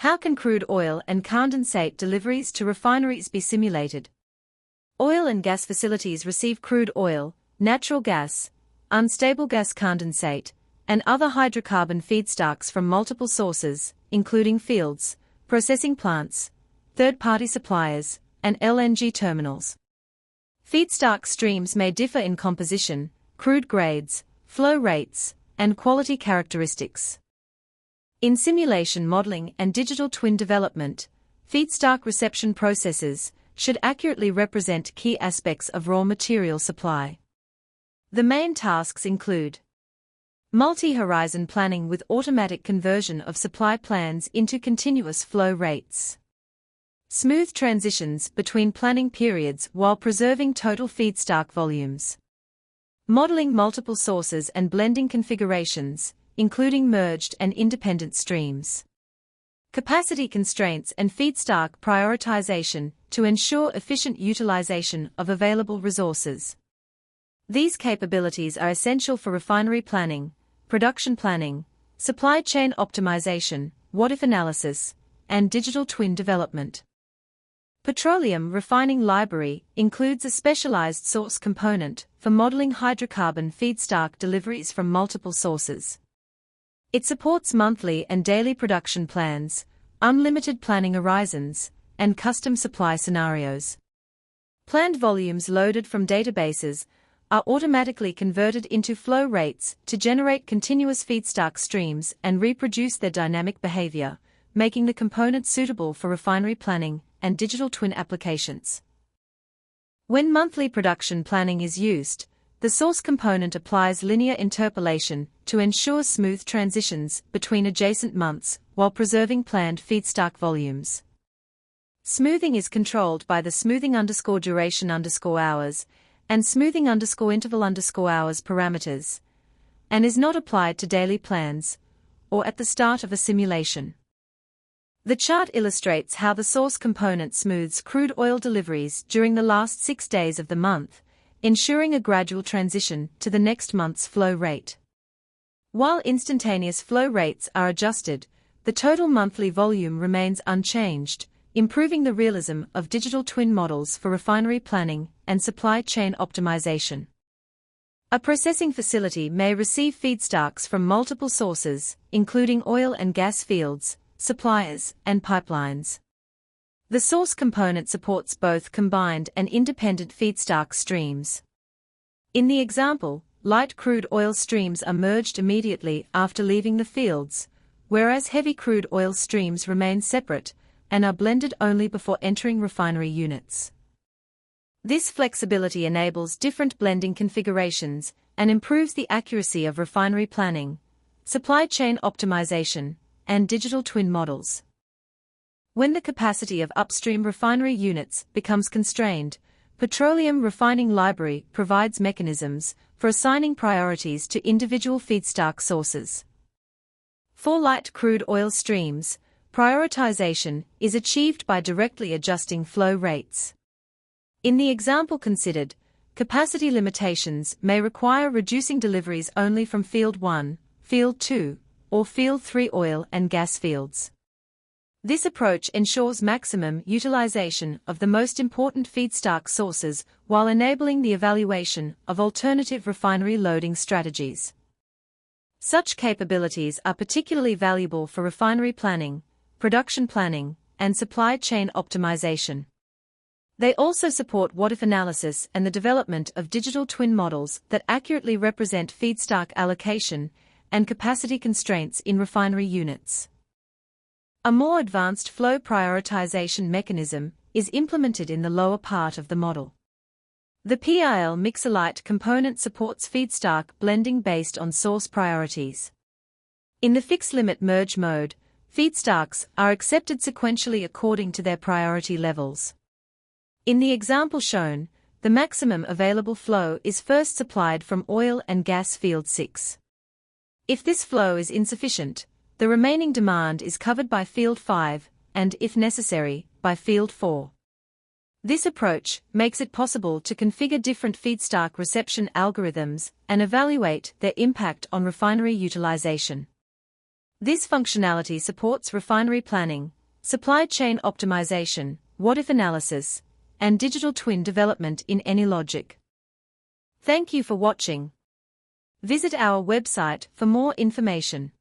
How can crude oil and condensate deliveries to refineries be simulated? Oil and gas facilities receive crude oil, natural gas, unstable gas condensate, and other hydrocarbon feedstocks from multiple sources, including fields, processing plants, third-party suppliers, and LNG terminals. Feedstock streams may differ in composition, crude grades, flow rates, and quality characteristics. In simulation modeling and digital twin development, feedstock reception processes should accurately represent key aspects of raw material supply. The main tasks include multi-horizon planning with automatic conversion of supply plans into continuous flow rates, smooth transitions between planning periods while preserving total feedstock volumes, modeling multiple sources and blending configurations, including merged and independent streams, capacity constraints and feedstock prioritization to ensure efficient utilization of available resources. These capabilities are essential for refinery planning, production planning, supply chain optimization, what-if analysis, and digital twin development. Petroleum Refining Library includes a specialized source component for modeling hydrocarbon feedstock deliveries from multiple sources. It supports monthly and daily production plans, unlimited planning horizons, and custom supply scenarios. Planned volumes loaded from databases are automatically converted into flow rates to generate continuous feedstock streams and reproduce their dynamic behavior, making the component suitable for refinery planning and digital twin applications. When monthly production planning is used, the source component applies linear interpolation to ensure smooth transitions between adjacent months while preserving planned feedstock volumes. Smoothing is controlled by the smoothing_duration_hours and smoothing_interval_hours parameters, and is not applied to daily plans or at the start of a simulation. The chart illustrates how the source component smooths crude oil deliveries during the last 6 days of the month, ensuring a gradual transition to the next month's flow rate. While instantaneous flow rates are adjusted, the total monthly volume remains unchanged, improving the realism of digital twin models for refinery planning and supply chain optimization. A processing facility may receive feedstocks from multiple sources, including oil and gas fields, suppliers, and pipelines. The source component supports both combined and independent feedstock streams. In the example, light crude oil streams are merged immediately after leaving the fields, whereas heavy crude oil streams remain separate and are blended only before entering refinery units. This flexibility enables different blending configurations and improves the accuracy of refinery planning, supply chain optimization, and digital twin models. When the capacity of upstream refinery units becomes constrained, Petroleum Refining Library provides mechanisms for assigning priorities to individual feedstock sources. For light crude oil streams, prioritization is achieved by directly adjusting flow rates. In the example considered, capacity limitations may require reducing deliveries only from Field 1, Field 2, or Field 3 oil and gas fields. This approach ensures maximum utilization of the most important feedstock sources while enabling the evaluation of alternative refinery loading strategies. Such capabilities are particularly valuable for refinery planning, production planning, and supply chain optimization. They also support what-if analysis and the development of digital twin models that accurately represent feedstock allocation and capacity constraints in refinery units. A more advanced flow prioritization mechanism is implemented in the lower part of the model. The PIL Mixolite component supports feedstock blending based on source priorities. In the fixed-limit merge mode, feedstocks are accepted sequentially according to their priority levels. In the example shown, the maximum available flow is first supplied from oil and gas field 6. If this flow is insufficient, the remaining demand is covered by Field 5, and if necessary, by Field 4. This approach makes it possible to configure different feedstock reception algorithms and evaluate their impact on refinery utilization. This functionality supports refinery planning, supply chain optimization, what-if analysis, and digital twin development in AnyLogic. Thank you for watching. Visit our website for more information.